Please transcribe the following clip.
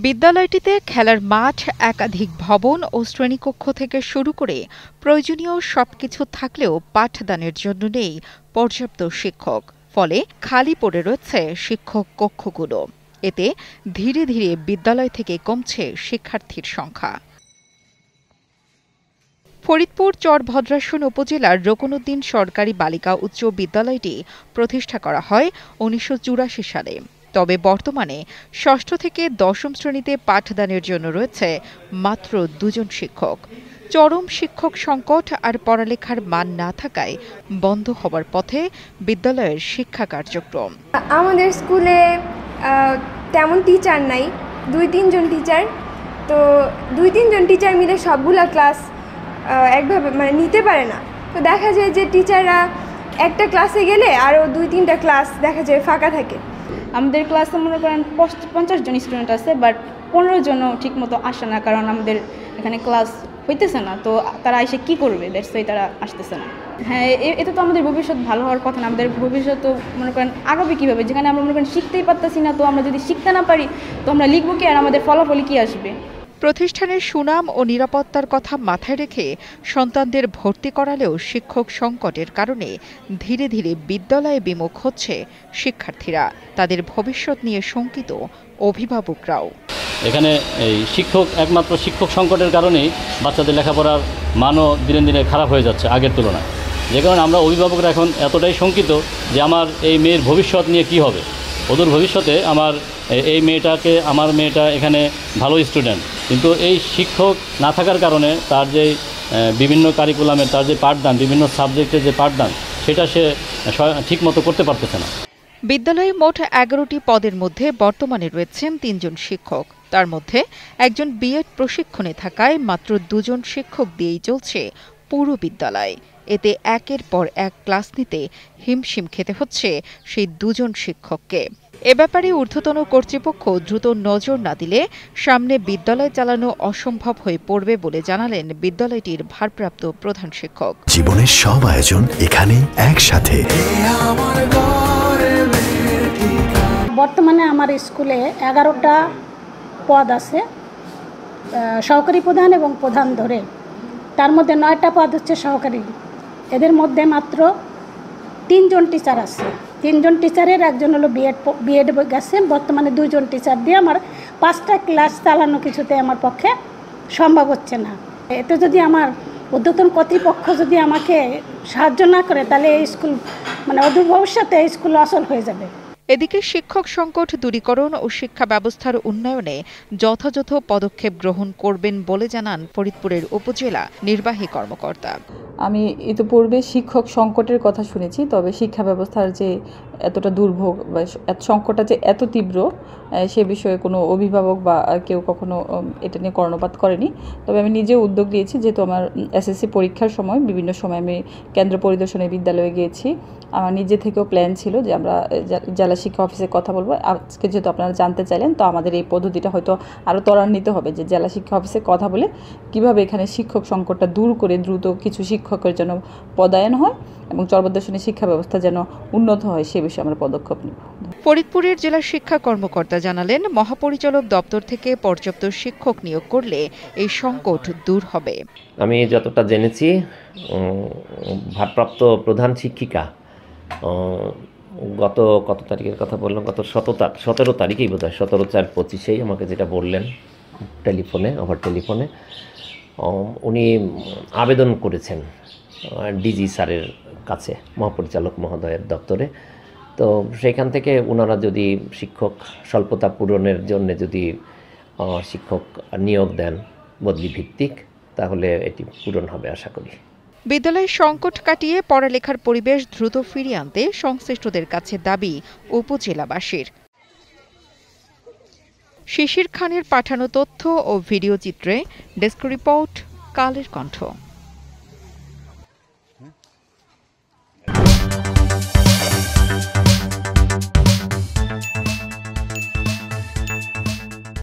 বিদ্যালয়টিতে খেলার মাঠ, একাধিক ভবন ও শ্রেণীকক্ষ থেকে শুরু করে প্রয়োজনীয় সবকিছু থাকলেও পাঠদানের জন্য নেই পর্যাপ্ত শিক্ষক। ফলে খালি পড়ে রয়েছে শিক্ষক কক্ষগুলো। এতে ধীরে ধীরে বিদ্যালয় থেকে কমছে শিক্ষার্থীর সংখ্যা। ফরিদপুর চরভদ্রাসন উপজেলার রকুনউদ্দিন সরকারি বালিকা উচ্চ বিদ্যালয়টি প্রতিষ্ঠা করা হয় ১৯৮৪ সালে। তবে বর্তমানে ষষ্ঠ থেকে দশম শ্রেণীতে পাঠদানের জন্য রয়েছে মাত্র ২ জন শিক্ষক। চরম শিক্ষক সংকট আর পড়ালেখার মান না থাকায় বন্ধ হবার পথে বিদ্যালয়ের শিক্ষা কার্যক্রম। আমাদের স্কুলে তেমন টিচার নাই, ২-৩ জন টিচার। তো ২-৩ জন টিচার মিলে সবগুলা ক্লাস একভাবে নিতে পারে না। তো দেখা যায় যে টিচাররা একটা ক্লাসে গেলে আরও ২-৩টা ক্লাস দেখা যায় ফাঁকা থাকে। আমাদের ক্লাসে মনে করেন ৫০ জন স্টুডেন্ট আছে, বাট ১৫ জনও ঠিক মতো আসে না, কারণ আমাদের এখানে ক্লাস হইতেছে না। তো তারা এসে কি করবে, দ্যাটস ওয়াই তারা আসতেছে না। হ্যাঁ, এতে তো আমাদের ভবিষ্যৎ ভালো হওয়ার কথা না। আমাদের ভবিষ্যৎ তো মনে করেন আগাবে কীভাবে, যেখানে আমরা মনে করেন শিখতেই পারতেছি না। তো আমরা যদি শিখতে না পারি তো আমরা লিখবো কি, আর আমাদের ফলাফল কি আসবে? প্রতিষ্ঠানের সুনাম ও নিরাপত্তার কথা মাথায় রেখে সন্তানদের ভর্তি করালেও শিক্ষক সংকটের কারণে ধীরে ধীরে বিদ্যালয়ে বিমুখ হচ্ছে শিক্ষার্থীরা। তাদের ভবিষ্যৎ নিয়ে শঙ্কিত অভিভাবকরাও। এখানে এই একমাত্র শিক্ষক সংকটের কারণেই বাচ্চাদের লেখাপড়ার মানও দিনে দিনে খারাপ হয়ে যাচ্ছে আগের তুলনায়। যে কারণে আমরা অভিভাবকরা এখন এতটাই শঙ্কিত যে আমার এই মেয়ের ভবিষ্যৎ নিয়ে কি হবে। ওদের ভবিষ্যতে আমার মেয়েটা এখানে ভালো স্টুডেন্ট, কিন্তু এই শিক্ষক না থাকার কারণে তার যে বিভিন্ন কারিকুলামের তার যে পাঠদান, বিভিন্ন সাবজেক্টের যে পাঠদান, সেটা সে ঠিকমতো করতে পারতেছে না। বিদ্যালয়ে মোট ১১টি পদের মধ্যে বর্তমানে রয়েছেন ৩ জন শিক্ষক। তার মধ্যে একজন বিএড প্রশিক্ষণে থাকায় মাত্র ২ জন শিক্ষক দিয়েই চলছে পুরো বিদ্যালয়। এতে একের পর এক ক্লাস নিতে হিমশিম খেতে হচ্ছে সেই ২ জন শিক্ষককে। এ ব্যাপারে ঊর্ধ্বতন কর্তৃপক্ষ দ্রুত নজর না দিলে সামনে বিদ্যালয় চালানো অসম্ভব হয়ে পড়বে বলে জানালেন বিদ্যালয়টির ভারপ্রাপ্ত প্রধান শিক্ষক। জীবনের সব আয়োজন এখানে একসাথে। বর্তমানে আমার স্কুলে 11টা পদ আছে, সহকারী প্রধান এবং প্রধান ধরে। তার মধ্যে 9টা পদ হচ্ছে সহকারী। এদের মধ্যে মাত্র 3 জন টিচার আছে। 3 জন টিচারের একজন হলো বিএড গেছে। বর্তমানে 2 জন টিচার দিয়ে আমার 5টা ক্লাস চালানো কিছুতে আমার পক্ষে সম্ভব হচ্ছে না। এতে যদি আমার ঊর্ধ্বতন কর্তৃপক্ষ যদি আমাকে সাহায্য না করে, তাহলে এই স্কুল অদূর ভবিষ্যতে এই স্কুল অচল হয়ে যাবে। এদিকে শিক্ষক সংকট দূরীকরণ ও শিক্ষা ব্যবস্থার উন্নয়নে যথাযথ পদক্ষেপ গ্রহণ করবেন বলে জানান ফরিদপুরের উপজেলা নির্বাহী কর্মকর্তা। আমি ইতিপূর্বে শিক্ষক সংকটের কথা শুনেছি, তবে শিক্ষা ব্যবস্থার যে এতটা দুর্ভোগ বা সংকটটা যে এত তীব্র, সে বিষয়ে কোনো অভিভাবক বা কেউ কখনো এটা নিয়ে কর্ণপাত করেনি। তবে আমি নিজে উদ্যোগ নিয়েছি, যেহেতু আমার এসএসসি পরীক্ষার সময় বিভিন্ন সময় আমি কেন্দ্র পরিদর্শনে বিদ্যালয়ে গিয়েছি। আমার নিজে থেকেও প্ল্যান ছিল যে আমরা জেলা শিক্ষা অফিসে কথা বলবো। আজকে যেহেতু আপনারা জানতে চাইলেন, তো আমাদের এই পদ্ধতিটা হয়তো আরও ত্বরান্বিত হবে, যে জেলা শিক্ষা অফিসে কথা বলে কিভাবে এখানে শিক্ষক সংকটটা দূর করে দ্রুত কিছু শিক্ষকের যেন পদায়ন হয় এবং চরভদ্রাসনের শিক্ষা ব্যবস্থা যেন উন্নত হয়, সে বিষয়ে আমরা পদক্ষেপ নেব। ফরিদপুরের জেলা শিক্ষা কর্মকর্তা জানালেন, মহাপরিচালক দপ্তর থেকে পর্যাপ্ত শিক্ষক নিয়োগ করলে এই সংকট দূর হবে। আমি যতটা জেনেছি, ভারপ্রাপ্ত প্রধান শিক্ষিকা কত তারিখের কথা বললাম, গত 17 তারিখেই বোধ হয়, 17/4/25 আমাকে যেটা বললেন টেলিফোনে, উনি আবেদন করেছেন ডিজি স্যারের কাছে, মহাপরিচালক মহোদয়ের দপ্তরে। তো সেখান থেকে ওনারা যদি শিক্ষক স্বল্পতা পূরণের জন্য যদি শিক্ষক নিয়োগ দেন বদলি ভিত্তিক, তাহলে এটি পূরণ হবে আশা করি। বিদ্যালয়ের সংকট কাটিয়ে পড়ালেখার পরিবেশ দ্রুত ফিরিয়ে আনতে সংশ্লিষ্টদের কাছে দাবি উপজেলাবাসীর। শিশির খানের পাঠানো তথ্য ও ভিডিও চিত্রে ডেস্ক রিপোর্ট, কালের কণ্ঠ।